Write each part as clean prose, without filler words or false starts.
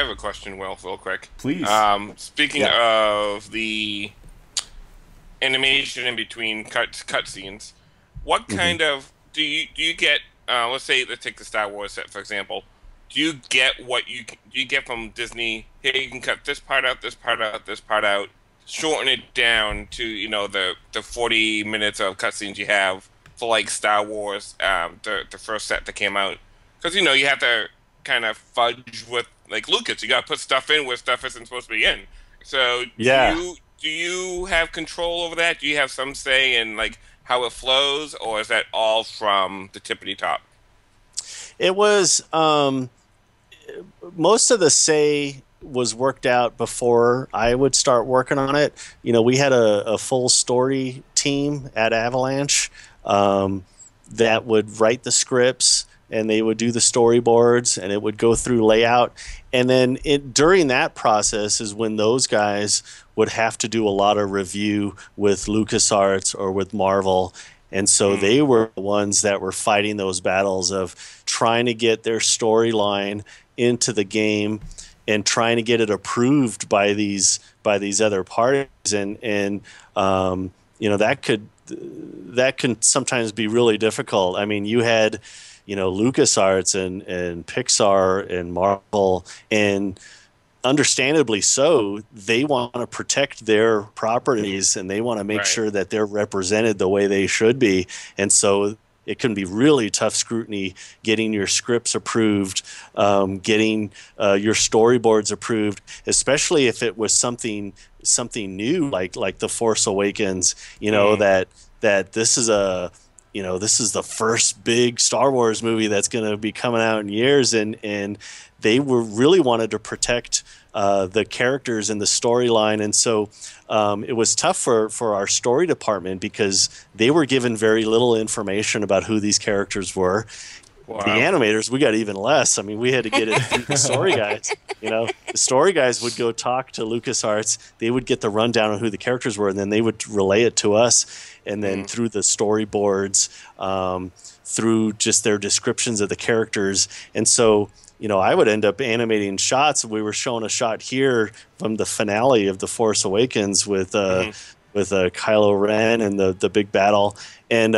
have a question, Will, real quick. Please. Speaking Yeah. of the animation in between cutscenes, what Hmm. kind of do you get? Let's take the Star Wars set for example. Do you get what do you get from Disney? Hey, you can cut this part out, this part out, this part out, shorten it down to the 40 minutes of cutscenes you have for like Star Wars, the first set that came out, because you have to kind of fudge with like Lucas. You got to put stuff in where stuff isn't supposed to be in. So Yeah. do you have control over that? Do you have some say in like how it flows, or is that all from the tippity top? It was most of the say was worked out before I would start working on it. We had a full story team at Avalanche that would write the scripts and they would do the storyboards and it would go through layout. And then during that process is when those guys would have to do a lot of review with LucasArts or with Marvel. And so they were the ones that were fighting those battles of trying to get their storyline into the game and trying to get it approved by these other parties. That can sometimes be really difficult. I mean, you had LucasArts and Pixar and Marvel, and understandably so, they want to protect their properties and they want to make Right. sure that they're represented the way they should be. And so it can be really tough scrutiny getting your scripts approved, getting your storyboards approved, especially if it was something new like the Force Awakens. That this is this is the first big Star Wars movie that's going to be coming out in years, and they really wanted to protect the characters and the storyline, and so it was tough for our story department because they were given very little information about who these characters were. The Wow. animators, we got even less. I mean, we had to get it through the story guys. The story guys would go talk to LucasArts. They would get the rundown on who the characters were, and then they would relay it to us. And then through the storyboards, through just their descriptions of the characters. And so, I would end up animating shots. We were showing a shot here from the finale of The Force Awakens with Kylo Ren and the big battle. And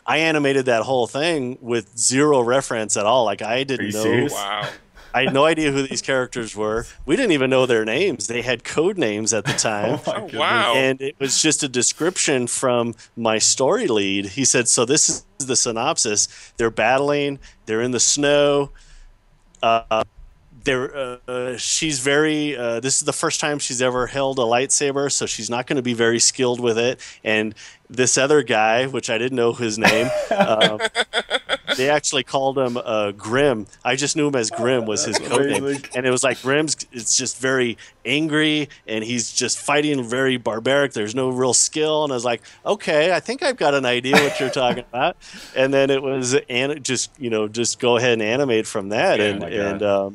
I animated that whole thing with zero reference at all. Like I Are didn't you know. serious? Wow. I had no idea who these characters were. We didn't even know their names. They had code names at the time. Oh my Oh, goodness. wow. And it was just a description from my story lead. He said, so this is the synopsis. They're battling. They're in the snow. She's very this is the first time she's ever held a lightsaber, so she's not going to be very skilled with it. And this other guy, which I didn't know his name, they actually called him Grim. I just knew him as Grim was his That's code name. amazing. And it was like Grim's, it's just very angry and he's just fighting very barbaric. There's no real skill. And I was like, okay, I think I've got an idea what you're talking about. And then it was just go ahead and animate from that. Yeah. And Oh my God.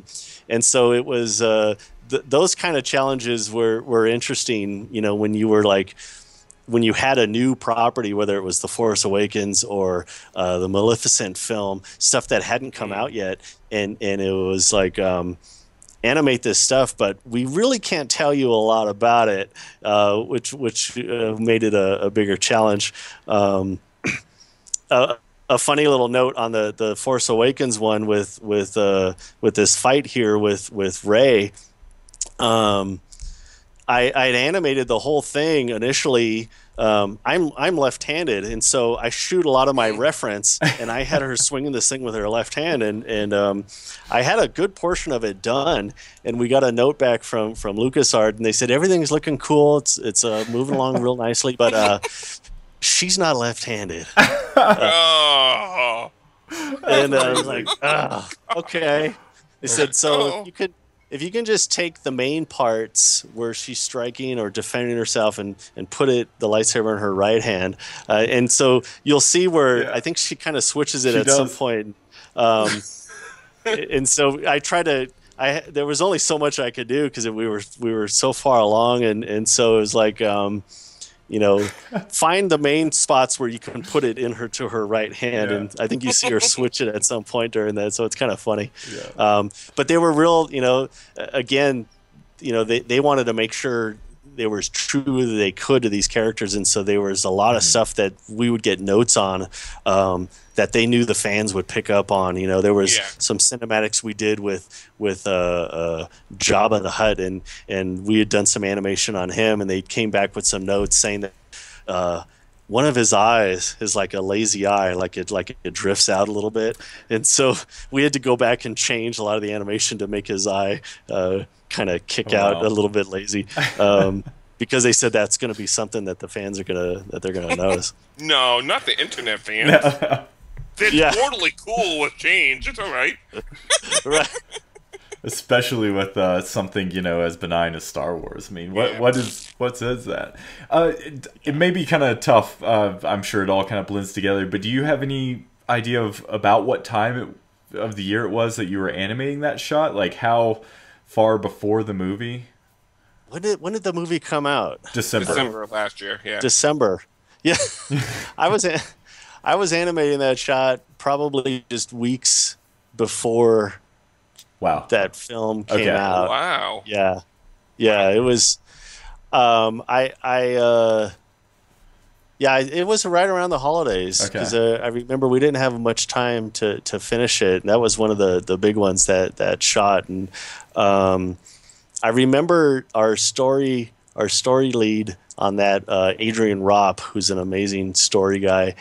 and so it was those kind of challenges were interesting. When you were like when you had a new property, whether it was The Force Awakens or the Maleficent film, stuff that hadn't come out yet, and it was like animate this stuff, but we really can't tell you a lot about it, which made it a bigger challenge. A funny little note on the Force Awakens one with this fight here with Rey. I'd animated the whole thing initially. I'm left-handed, and so I shoot a lot of my reference, and I had her swinging this thing with her left hand, and I had a good portion of it done, and we got a note back from LucasArts, and they said everything's looking cool, it's moving along real nicely, but she's not left-handed. Oh. And I was like, okay. They said, so Oh. if you can just take the main parts where she's striking or defending herself and put the lightsaber in her right hand. And so you'll see where Yeah. I think she kind of switches it She at some does. point. And so I try to, there was only so much I could do because we were so far along. And so it was like, find the main spots where you can put it in her right hand, Yeah. and I think you see her switch it at some point during that, so it's kind of funny. Yeah. But they were real, again, they wanted to make sure they were as true as they could to these characters, and so there was a lot of stuff that we would get notes on that they knew the fans would pick up on. There was some cinematics we did with Jabba the Hutt, and we had done some animation on him, and they came back with some notes saying that one of his eyes is like a lazy eye, like it drifts out a little bit, and so we had to go back and change a lot of the animation to make his eye kind of kick out a little bit lazy, because they said that's going to be something that the fans are they're gonna notice. No, not the internet fans. They're totally cool with change. It's all right. Right. Especially with something as benign as Star Wars. I mean, what says that? It may be kind of tough. I'm sure it all kind of blends together. But do you have any idea about what time of the year it was that you were animating that shot? Like how far before the movie? When did the movie come out? December of last year. Yeah. December. Yeah. I was animating that shot probably just weeks before. Wow. That film came out. Wow. Yeah. It was. It was right around the holidays because I remember we didn't have much time to finish it, and that was one of the big ones that shot. And I remember our story lead on that, Adrian Ropp, who's an amazing story guy.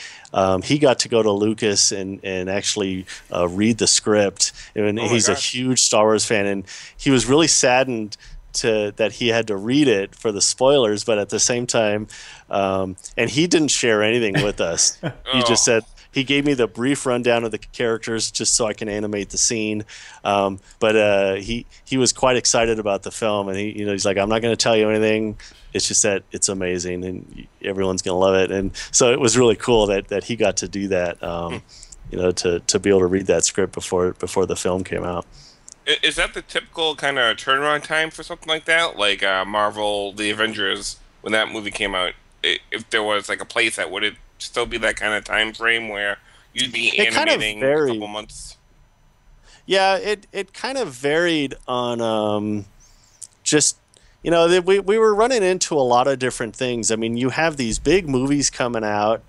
He got to go to Lucas and actually read the script. And he's a huge Star Wars fan, and he was really saddened that he had to read it for the spoilers, but at the same time, and he didn't share anything with us. He just said, he gave me the brief rundown of the characters just so I can animate the scene. But he was quite excited about the film, and he's like, I'm not going to tell you anything. It's just that it's amazing and everyone's going to love it. And so it was really cool that he got to do that, to be able to read that script before the film came out. Is that the typical kind of turnaround time for something like that? Like Marvel, The Avengers, when that movie came out, if there was like a playset, would it still be that kind of time frame where you'd be animating a couple months? Yeah, it kind of varied on just... we were running into a lot of different things. I mean, you have these big movies coming out,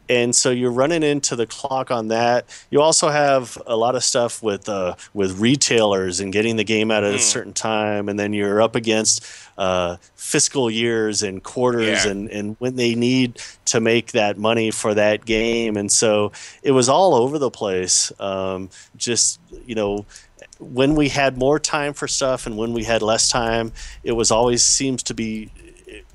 and so you're running into the clock on that. You also have a lot of stuff with retailers and getting the game out at a certain time, and then you're up against fiscal years and quarters and when they need to make that money for that game. And so it was all over the place. When we had more time for stuff and when we had less time, it was always seems to be,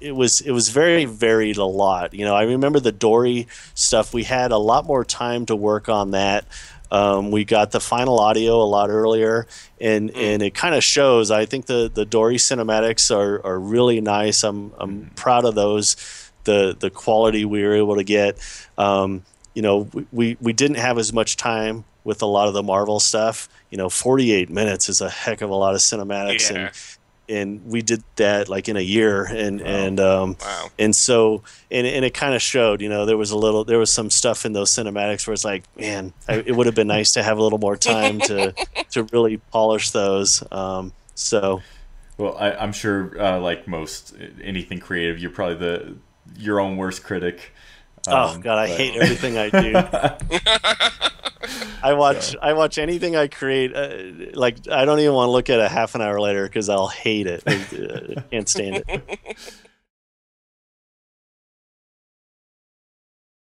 it was very varied a lot. I remember the Dory stuff. We had a lot more time to work on that. We got the final audio a lot earlier, and it kind of shows. I think the Dory cinematics are really nice. I'm proud of those. The quality we were able to get. We didn't have as much time with a lot of the Marvel stuff. 48 minutes is a heck of a lot of cinematics, and we did that like in a year, and so it kind of showed. There was some stuff in those cinematics where it's like, man, it would have been nice to have a little more time to really polish those. Well, I'm sure, like most anything creative, you're probably your own worst critic. Oh God, I hate everything I do. I watch anything I create. I don't even want to look at it half an hour later because I'll hate it. I can't stand it.